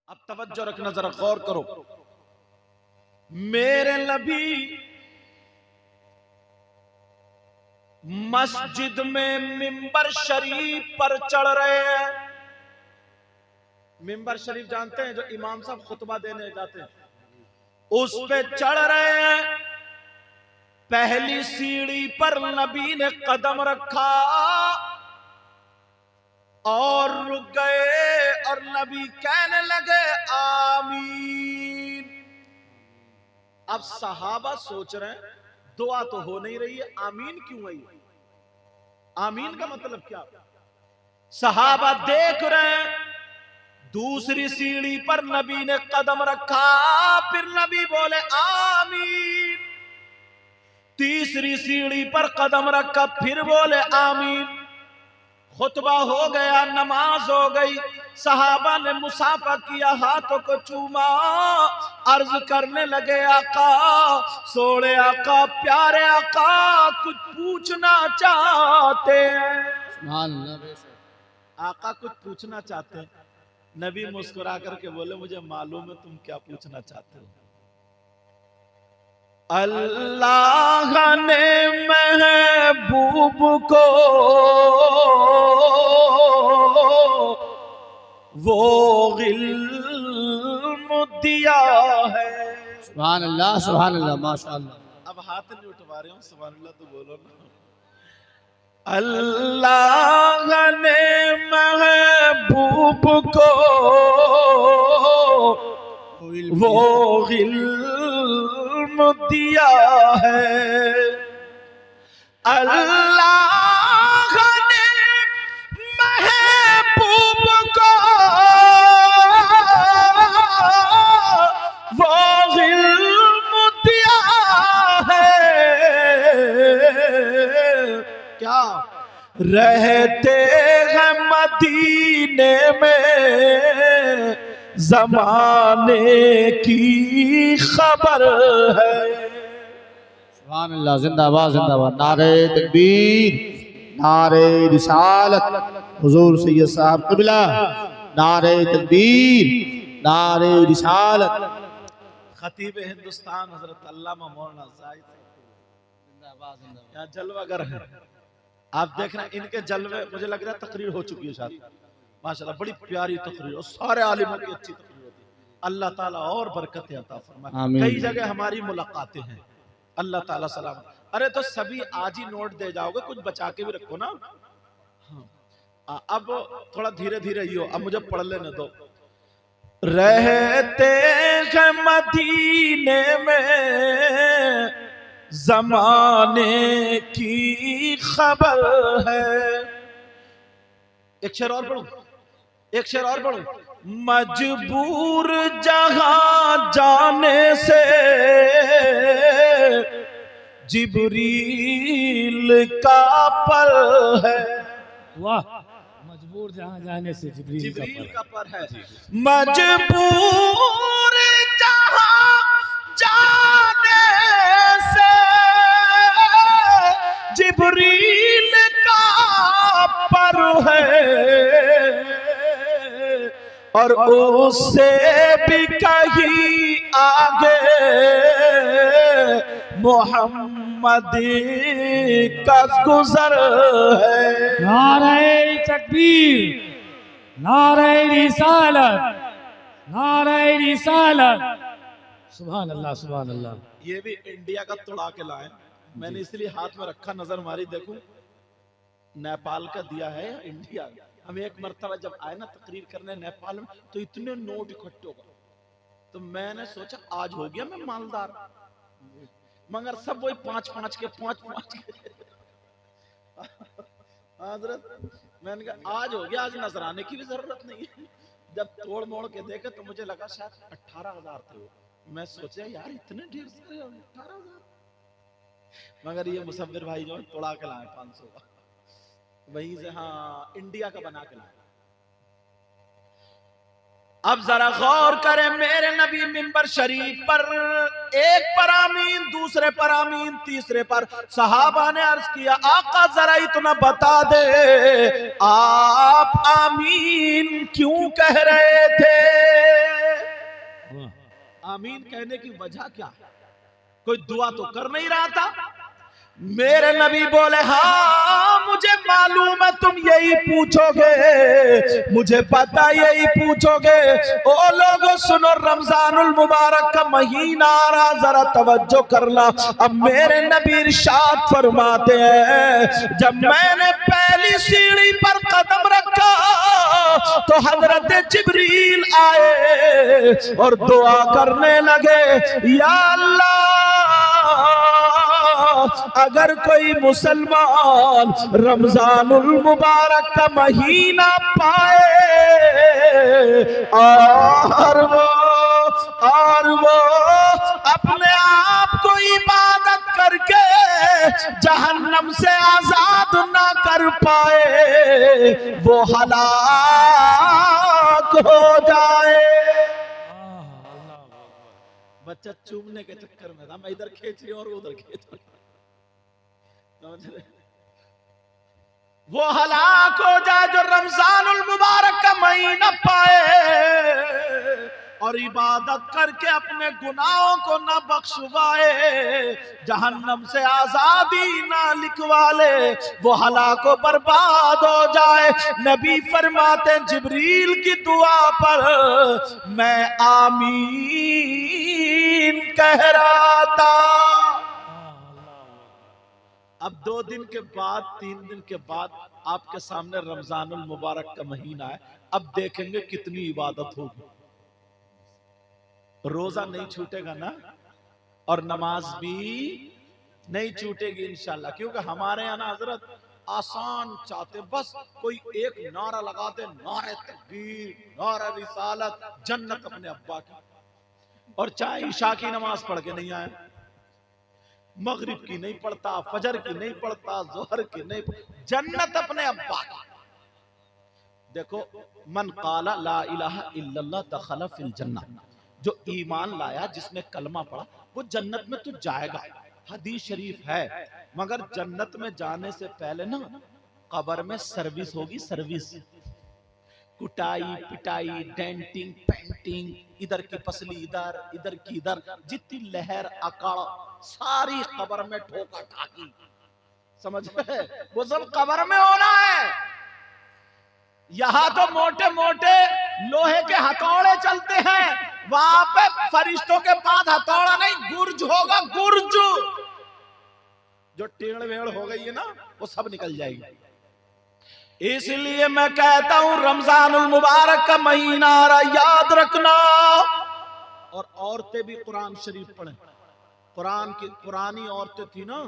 अब तवज्जो रखना, जरा गौर करो। मेरे नबी मस्जिद में मिंबर शरीफ पर चढ़ रहे हैं। मिंबर शरीफ जानते हैं, जो इमाम साहब खुतबा देने जाते हैं, उस पे चढ़ रहे हैं। पहली सीढ़ी पर नबी ने कदम रखा और रुक गए और नबी कहने लगे आमीन। अब सहाबा सोच रहे हैं दुआ तो हो नहीं रही है, आमीन क्यों आई? आमीन का मतलब क्या? सहाबा देख रहे हैं। दूसरी सीढ़ी पर नबी ने कदम रखा, फिर नबी बोले आमीन। तीसरी सीढ़ी पर कदम रखा, फिर बोले आमीन। खुतबा हो गया, नमाज हो गई। सहाबा ने मुसाफा किया, हाथों को चूमा, अर्ज करने लगे आका, सोने आका, प्यारे आका, कुछ पूछना चाहते हैं। आका कुछ पूछना चाहते हैं। नबी मुस्कुरा करके बोले मुझे मालूम है तुम क्या पूछना चाहते हो। अल्लाह ने महबूब को वो इल्म दिया है। सुभान अल्लाह, माशाअल्लाह। अब हाथ नहीं उठवा रहे हो, सुभान अल्लाह तो बोलो ना। अल्लाह ने महबूब को वो इल्म दिया है। अल्लाह ने महबूब को वो इल्म दिया है। क्या रहते हैं मदीने में, जमाने की खबर है। सुभान अल्लाह, जिंदाबाद जिंदाबाद। नारे तकबीर, नारे रिसालत, हुजूर सैयद साहब क़िबला, नारे तकबीर, नारे रिसालत। खतीब हिंदुस्तान हजरत अल्लामा मौलाना ज़ाहिद यहाँ जलवागर है। आप देख रहे हैं इनके जलवे, मुझे लग रहा है तकरीर हो चुकी है शायद। माशाल्लाह बड़ी प्यारी तकरीर, और सारे आलिमों की अच्छी तकरीर होती है। अल्लाह ताला और बरकतें अता फरमाए। कई जगह हमारी मुलाकातें हैं, अल्लाह ताला सलाम। अरे तो सभी आज ही नोट दे जाओगे, कुछ बचा के भी रखो ना। हाँ, अब थोड़ा धीरे धीरे ही हो, अब मुझे पढ़ लेने दो। रहते हैं मदीने में, जमाने की खबर है। एक शेर और पढ़ूं, एक शेर और पढ़ूं। मजबूर जहां जाने से जिब्रील का पर है। वाह, मजबूर जहां जाने से जिब्रील का पर है। मजबूर जहां जाने से जिब्रील का पर है, और उससे भी कहीं आगे मोहम्मद का गुजर है। नारे तकबीर, नारे रिसालत, नारे रिसालत। सुभान अल्लाह, सुभान अल्लाह। ये भी इंडिया का तोड़ा के लाए, मैंने इसलिए हाथ में रखा, नजर मारी, देखूं नेपाल का दिया है या इंडिया। हम एक मरतबा जब आए ना तकरीर करने नेपाल में, तो इतने नोट इकट्ठे हो गए, तो मैंने सोचा आज हो गया मैं मालदार, मगर सब वही 5-5 के 5-5 के। हजरत मैंने कहा आज हो गया, आज नजराने की भी जरूरत नहीं है। जब तोड़ मोड़ के देखे तो मुझे लगा शायद 18,000 थे वो। मैं सोचा यार इतने ढेर सारे 18,000, मगर ये मुसव्विर भाई जो तोड़ा के लाए 500 का, वहीं से हाँ इंडिया का बना के लाए। अब जरा गौर करें, मेरे नबी मिंबर शरीफ पर एक पर आमीन, दूसरे पर आमीन, तीसरे पर सहाबा ने अर्ज किया आका जरा इतना बता दे, आप आमीन क्यों कह रहे थे? आमीन कहने की वजह क्या है? कोई दुआ तो कर नहीं रहा था। मेरे नबी बोले, हाँ मुझे मालूम है तुम यही पूछोगे, मुझे पता यही पूछोगे। ओ लोगों सुनो, रमजानुल मुबारक का महीना आ रहा, जरा तवज्जो करना। अब मेरे नबी इरशाद फरमाते हैं, जब मैंने पहली सीढ़ी पर कदम रखा तो हजरत जिब्रील आए और दुआ करने लगे, या अल्लाह अगर कोई मुसलमान रमजानुल मुबारक का महीना पाए और वो अपने आप को इबादत करके जहन्नम से आजाद ना कर पाए, वो हलाक हो जाए। बच्चा चूमने के चक्कर में था, मैं इधर खींच रही और उधर खींच रही, वो हलाक हो जाए जो रमजानुल मुबारक का महीना पाए और इबादत करके अपने गुनाहों को न बख्शवाए, जहन्नम से आजादी ना लिखवा ले, वो हलाक व बर्बाद हो जाए। नबी फरमाते, जिब्रील की दुआ पर मैं आमीन कह रहा था। अब 2 दिन के बाद 3 दिन के बाद आपके सामने रमजानुल मुबारक का महीना है। अब देखेंगे कितनी इबादत होगी। रोजा नहीं छूटेगा ना, और नमाज भी नहीं छूटेगी इंशाल्लाह, क्योंकि हमारे यहाँ हजरत आसान चाहते, बस कोई एक नारा लगा दे, नारे तकबीर, नारा रिसालत, जन्नत अपने अब्बा की, और चाहे ईशा की नमाज पढ़ के नहीं आए, मगरिब की नहीं पढ़ता, फजर की नहीं पढ़ता, जोहर की नहीं पढ़ता, जन्नत अपने अब्बा की। देखो, मन काला ला इलाहा इल्लल्लाह दखला फिल जन्नह, जो ईमान लाया, जिसने कलमा पढ़ा, वो जन्नत में तो जाएगा। हदीस शरीफ है, मगर जन्नत में जाने से पहले ना कब्र में सर्विस होगी, सर्विस, कुटाई पिटाई, डेंटिंग पेंटिंग, इधर की पसली इधर, इधर की इधर, जितनी लहर अकड़ सारी कब्र में ठोका ठाकी, समझ रहे, वो सब कब्र में होना है। यहाँ तो मोटे मोटे लोहे के हथौड़े चलते हैं, वहां पे फरिश्तों के पास हथौड़ा नहीं, गुर्ज होगा, गुर्ज। जो टेढ़ वेड़ हो गई है ना, वो सब निकल जाएगी। इसलिए मैं कहता हूं, रमजानुल मुबारक का महीना आ रहा, याद रखना। और औरतें भी कुरान शरीफ पढ़ें। कुरान की पुरानी औरतें थी ना,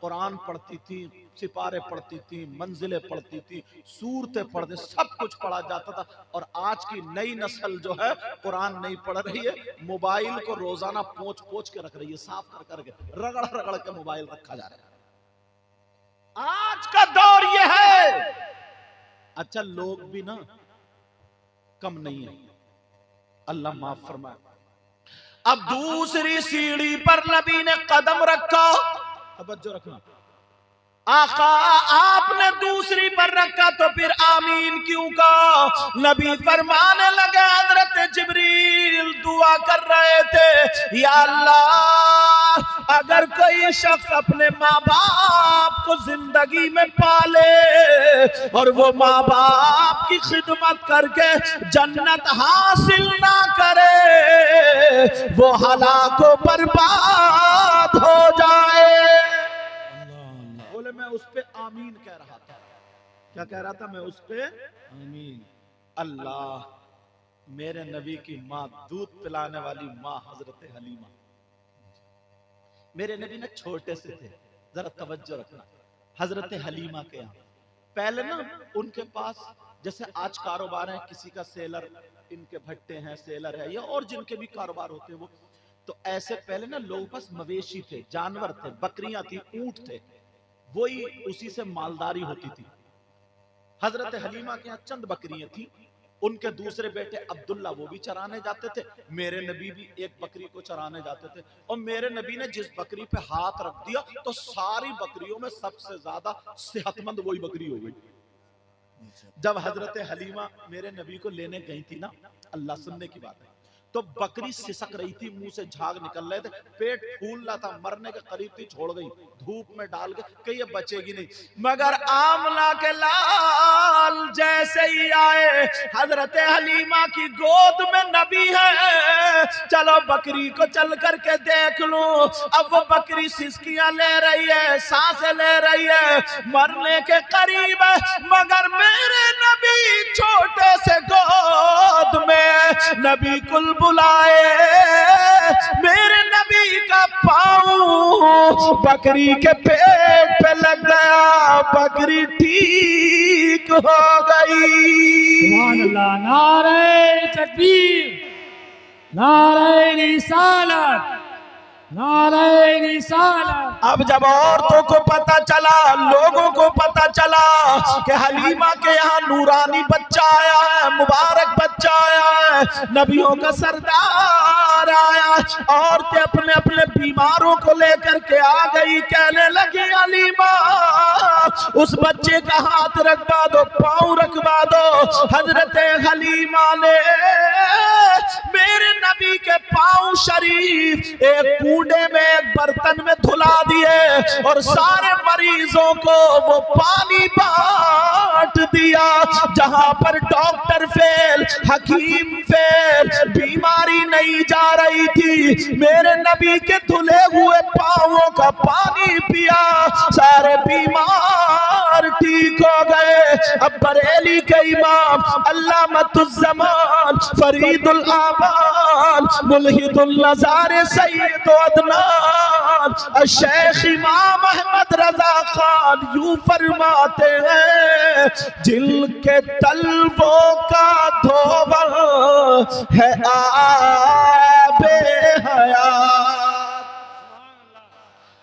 कुरान पढ़ती थी, सिपारे पढ़ती थी, मंजिलें पढ़ती थी, सूरतें पढ़ते, सब कुछ पढ़ा जाता था। और आज की नई नस्ल जो है कुरान नहीं पढ़ रही है, मोबाइल को रोजाना पोंछ पोंछ के रख रही है, साफ कर करके, रगड़ रगड़ के मोबाइल रखा जा रहा है। आज का दौर ये है। अच्छा, लोग भी ना कम नहीं है, अल्लाह माफ फरमाए। अब दूसरी सीढ़ी पर नबी ने कदम रखा, तवज्जो रखना, आका आपने दूसरी पर रखा तो फिर आमीन क्यों कहा? नबी फरमाने लगे, हजरत जिब्रील दुआ कर रहे थे, या अल्लाह अगर कोई शख्स अपने माँ बाप को जिंदगी में पाले और वो माँ बाप की खिदमत करके जन्नत हासिल ना करे, वो हलाक व बर्बाद हो जाए। बोले मैं उस पे आमीन कह रहा था। क्या कह रहा था? मैं उस पे आमीन। अल्लाह, मेरे नबी की माँ, दूध पिलाने वाली माँ हजरत हलीमा, मेरे नबी ने छोटे से थे, जरा तवज्जो रखना। हजरत हलीमा के यहाँ पहले ना उनके पास, जैसे आज कारोबार है, किसी का सेलर, इनके भट्टे हैं, सेलर है, या और जिनके भी कारोबार होते हैं वो, तो ऐसे पहले ना लोगों के पास मवेशी थे, जानवर थे, बकरियां थी, ऊंट थे, वही उसी से मालदारी होती थी। हजरत हलीमा के यहाँ चंद बकरियां थी, उनके दूसरे बेटे अब्दुल्ला वो भी चराने जाते थे, मेरे नबी भी एक बकरी को चराने जाते थे। और मेरे नबी ने जिस बकरी पे हाथ रख दिया तो सारी बकरियों में सबसे ज्यादा सेहतमंद वही बकरी हो गई। जब हजरत हलीमा मेरे नबी को लेने गई थी ना, अल्लाह, सुनने की बात है, तो बकरी सिसक रही थी, मुंह से झाग निकल रहे थे, पेट फूल रहा था, मरने के करीब थी, छोड़ गई धूप में डाल के कि ये बचेगी नहीं। मगर आमना के लाल जैसे ही आए, हजरत हलीमा की गोद में नबी है, चलो बकरी को चल करके देख लो। अब वो बकरी सिसकियां ले रही है, सांसें ले रही है, मरने के करीब है, मगर मेरे नबी छोटे से गोद में नबी कुल बुलाए, मेरे नबी का पाँव बकरी के पेट पे लग गया, बकरी ठीक हो गई। सुभान अल्लाह। नारे तकबीर, नारे रिसालत, नारे रिसालत। अब जब औरतों को पता चला, लोगों को पता चला कि हलीमा के यहाँ नूरानी बच्चा आया है, मुबारक बच्चा आया है, नबियों का सरदार आया, औरतें अपने अपने बीमारों को लेकर के आ गई, कहने लगी हलीमा उस बच्चे का हाथ रखवा दो, पाँव रखवा दो। हजरत हलीमा ने मेरे नबी के पाँव शरीफ एक कूड़े में, एक बर्तन में धुला दिए और सारे मरीजों को वो पानी बांट दिया। जहां पर डॉक्टर फेल, हकीम फेल, बीमारी नहीं जा रही थी, मेरे नबी के धुले हुए पांवों का पानी पिया, सारे बीमार ठीक हो गए। अब बरेली के इमाम अल्लामतुज़्ज़मान फरीदुल आबाद मुल्हिदुल नज़ारे सैयद अदनान शेख इमाम अहमद रजा खान यूं फरमाते हैं, जिनके तलवों का धोवल है आबे हयात।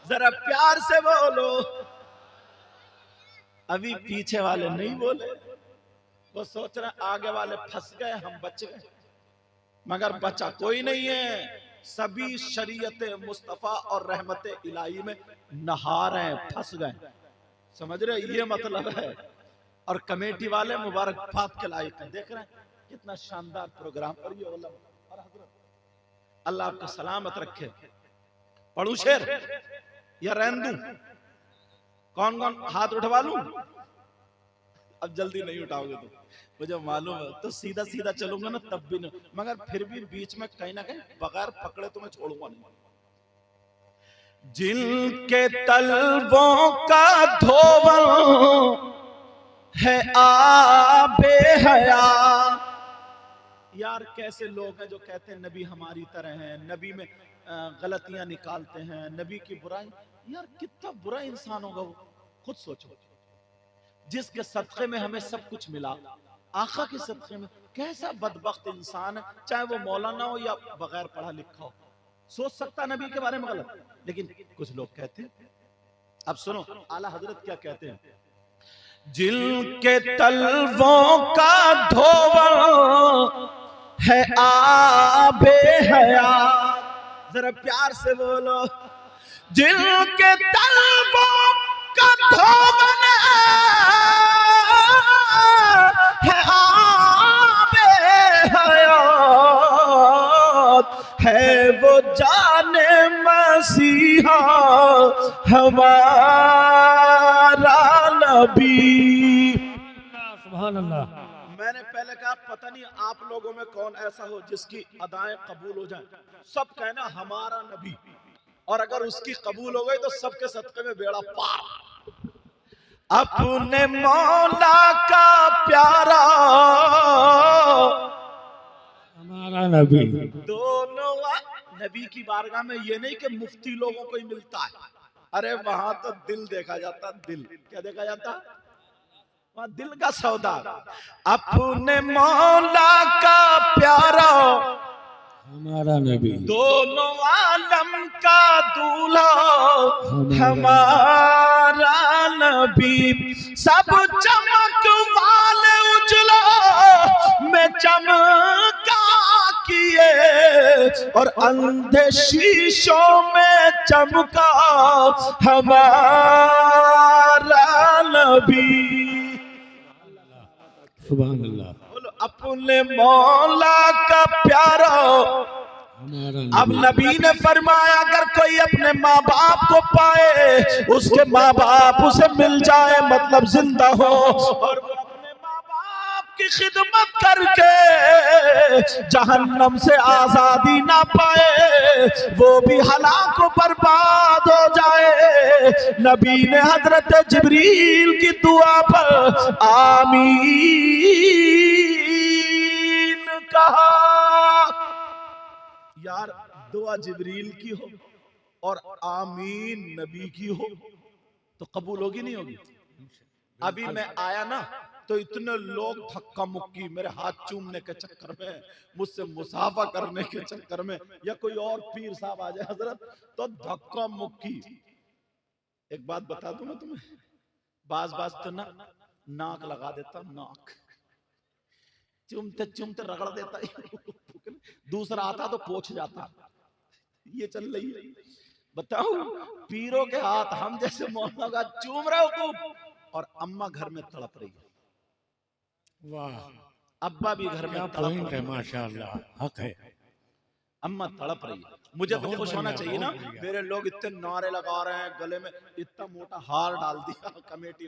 जरा प्यार से बोलो, अभी पीछे वाले नहीं बोले, वो सोच रहे आगे वाले फंस गए, हम बच गए, मगर बचा कोई नहीं है। सभी शरीयत मुस्तफा और रहमत इलाही में नहा रहे, फंस गए, समझ रहे, ये मतलब है। और कमेटी वाले मुबारकबाद के लायक हैं, देख रहे हैं कितना शानदार प्रोग्राम। और ये अल्लाह आपको सलामत रखे। पढ़ू शेर या रहन दूं? कौन कौन हाथ उठवा लूं? अब जल्दी नहीं उठाओगे तो मुझे मालूम है, तो सीधा सीधा चलूंगा ना तब भी नहीं, मगर फिर भी बीच में कहीं ना कहीं बगैर पकड़े तो मैं छोड़ूंगा नहीं। जिनके तलवों का धोवल है आबे हयात। यार कैसे लोग हैं जो कहते हैं नबी हमारी तरह हैं, नबी में गलतियां निकालते हैं, नबी की बुराई। यार कितना बुरा इंसान होगा वो, खुद सोचो। जिसके सदक़े में हमें सब कुछ मिला, आका के सदक़े में, कैसा बदबख्त इंसान है, चाहे वो मौलाना हो या बगैर पढ़ा लिखा हो, सोच सकता नबी के बारे में गलत। लेकिन कुछ लोग कहते हैं, अब सुनो आला हजरत क्या कहते हैं, जिनके तलवों का धोवल है आबे हयात। जरा प्यार से बोलो, जिनके तलवों का धोवल है आबे हयात, है वो जाने मसीहा हमारा नबी। सुभान अल्लाह। मैंने पहले कहा पता नहीं आप लोगों में कौन ऐसा हो जिसकी अदाएं कबूल हो जाएं। सब कहना हमारा नबी, और अगर उसकी कबूल हो गई तो सबके सदक़े में बेड़ा पार। अपने मौला का प्यारा हमारा नबी। दोनों नबी की बारगाह में ये नहीं कि मुफ्ती लोगों को ही मिलता है, अरे वहां तो दिल देखा जाता, दिल क्या देखा जाता, वहां दिल का सौदा। अपने मौला का प्यारा हमारा नबी, दोनों आलम का दूल्हा हमारा नबी। सब चमक वाले उजला में चमका किए, और अंधे शीशों में चमका हमारा नबी। सुभान अल्लाह। बोलो अपने मौला का प्यारा। अब नबी ने फरमाया अगर कोई अपने माँ बाप को पाए, उसके माँ बाप उसे मिल जाए मतलब जिंदा हो, और वो अपने माँ बाप की खिदमत करके जहन्नम से आजादी ना पाए, वो भी हलाक बर्बाद हो जाए। नबी ने हजरत जिब्रील की दुआ पर आमीन कहा। यार दुआ जिब्रील की हो और आमीन नबी की हो तो कबूल होगी नहीं होगी? अभी मैं आया ना तो इतने लोग धक्का मुक्की मेरे हाथ चूमने के चक्कर में, मुझसे मुसाफा करने के चक्कर में, या कोई और पीर साहब आ जाए हजरत तो धक्का मुक्की। एक बात बता दूं मैं तुम्हें, बाज तो ना नाक लगा देता, नाक चूमते चूमते रगड़ देता, दूसरा आता तो पोंछ जाता। ये चल रही है। बताओ पीरों के हाथ हम जैसे मौला का चूम रहे हो खूब, और अम्मा घर में तड़प रही है, वाह, अब्बा भी घर में तड़प रहे हैं, माशाअल्लाह, हक है। अम्मा तड़प रही है। मुझे तो खुश होना चाहिए ना, बहुत बढ़िया। मेरे लोग इतने नारे लगा रहे हैं, गले में इतना मोटा हार डाल दिया कमेटी वाला।